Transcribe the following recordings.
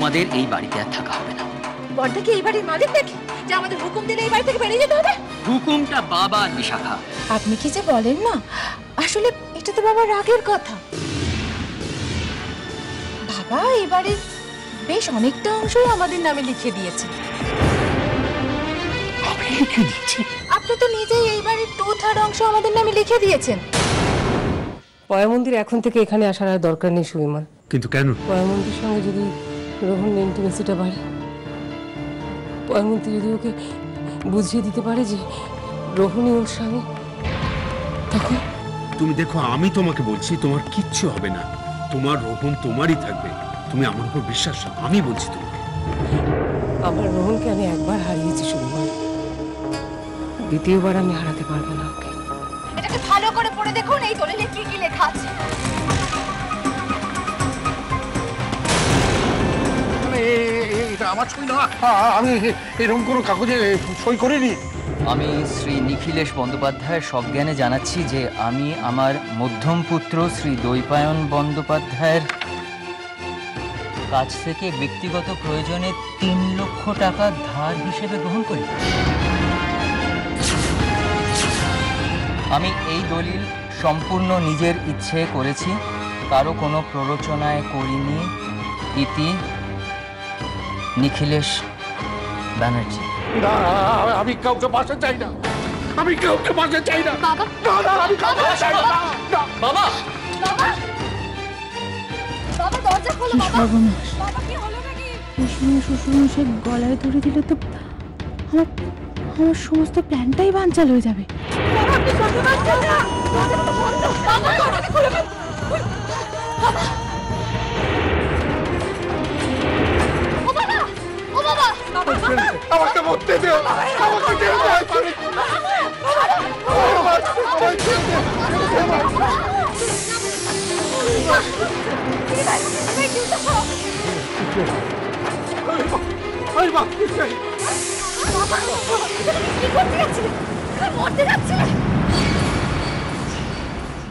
তোমাদের এই বাড়িতে আর থাকা হবে না। বড়দা কি এই বাড়ির মালিক নাকি যে আমাদের হুকুম দিলে এই বাড়ি থেকে বেরিয়ে যেতে হবে? হুকুমটা বাবার বিশাখা। আপনি কি যে বলেন না, আসলে এটা তো বাবার রাগের কথা। বাবা এই বাড়ির বেশ অনেকটা অংশই আমাদের নামে লিখে দিয়েছে। আমি লিখে দিয়েছি? আপনি তো নিজেই এই বাড়ির 2/3 অংশ আমাদের নামে লিখে দিয়েছেন। পয়া মন্দির এখন থেকে এখানে আসার আর দরকার নেই সুবিমান। কিন্তু কেন? পয়া মন্দির সঙ্গে যদি রোহন ইন্টিমেসিটা বাড়ে, পয়া মন্দির যদি ওকে বুঝিয়ে দিতে পারে যে রোহনই ওর স্বামী, তখন তুমি দেখো, আমি তোমাকে বলছি তোমার কিচ্ছু হবে না। তোমার রোহন তোমারই থাকবে। তুমি আমার উপর বিশ্বাস রাখো, আমি বলছি তোমাকে। আমার রোহনকে আমি একবার হারিয়েছি সুবিমান, দ্বিতীয়বার আমি হারাতে পারবো না ওকে। এটাকে ভালো করে পড়ে দেখুন, এই দলিলে কি কি লেখা আছে। এটা আমার সই না, আমি এরকম কোনো কাগজে সই করিনি। আমি শ্রী নিখিলেশ বন্দ্যোপাধ্যায়ের সজ্ঞানে জানাচ্ছি যে আমি আমার মধ্যম পুত্র শ্রী দৈপায়ন বন্দ্যোপাধ্যায়ের কাছ থেকে ব্যক্তিগত প্রয়োজনে 3 লক্ষ টাকা ধার হিসেবে গ্রহণ করি। আমি এই দলিল সম্পূর্ণ নিজের ইচ্ছে করেছি, কারো কোনো প্ররোচনায় করিনি। ইতি নিখিলেশ ব্যানার্জি। না, আমি কাউকে বাঁচা চাই না, আমি কাউকে বাঁচা চাই না। বাবা, না, আমি কাউকে চাই না। বাবা, বাবা, বাবা দরজা খোলো বাবা। সর্বনাশ! বাবা কি হলো নাকি? এই সময় শ্বশুরমশাই গলায় ধরে দিলে তো আমার আমার সমস্ত প্ল্যানটাই বানচাল হয়ে যাবে। বাবা আপনি শুনতে পাচ্ছেন না? দরজাটা বন্ধ। বাবা দরজাটা খুলে ফেল। বাবা, ও বাবা, ও বাবা, আমাকে মরতে দিও, আমাকে কেউ ভয় করে।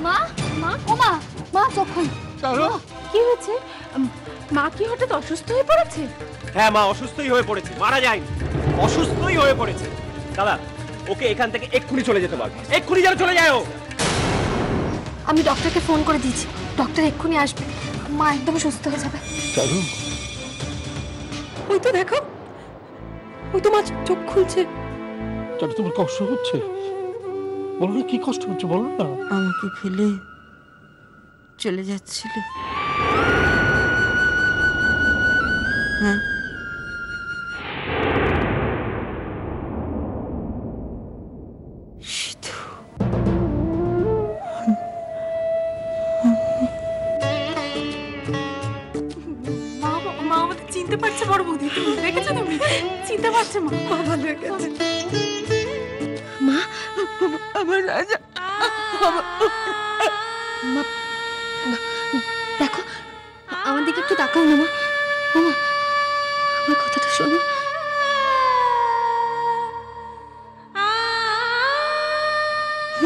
মা, মা, ও মা, মা চোখ কি হয়েছে? মা কি হঠাৎ অসুস্থ হয়ে পড়েছে? হ্যাঁ, মা অসুস্থই হয়ে পড়েছে, মারা যায়নি, অসুস্থই হয়ে পড়েছে। দাদা, ওকে এখান থেকে এক্ষুনি চলে যেতে পারবে, এক্ষুনি যেন চলে যায় ও। আমি ডক্টরকে ফোন করে দিয়েছি, ডক্টর এক্ষুনি আসবে, মা একদম সুস্থ হয়ে যাবে। ওই তো দেখো, ওই তো মা চোখ খুলছে। তোমার কষ্ট হচ্ছে? বলো না, কি কষ্ট হচ্ছে বলো না। আমাকে ফেলে চলে যাচ্ছিলে? হ্যাঁ, মা আমাদের চিনতে পারছে বড় বৌদি, তুমি দেখেছো? তুমি চিনতে পারছে মা? ভালো হয়ে গেছে মা, আমার রাজা। মা, দেখো আমার দিকে একটু তাকাও না মা। ও মা, আমার কথাটা শোনো।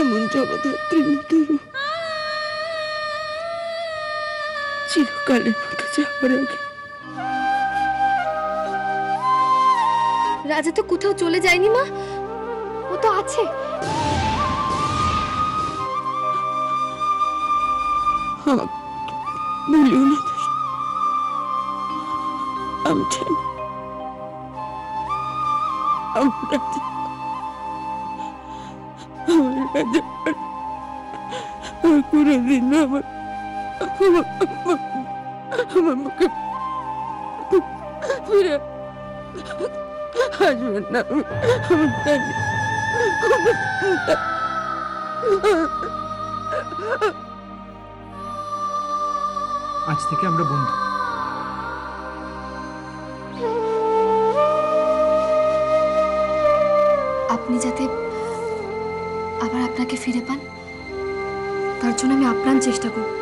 এমন জগদ্ধাত্রীর মতো চিরকালের মতো যাওয়ার আগে রাজা তো কোথাও চলে যায়নি মা, ও তো আছে। আমাকে বলিও না, আমি জানি আমার রাজা কোনোদিন আমার মুখে ফিরে আসবেন না। আমি জানি। আজ থেকে আমরা বন্ধু। আপনি যাতে আবার আপনাকে ফিরে পান, তার জন্য আমি আপ্রাণ চেষ্টা করব।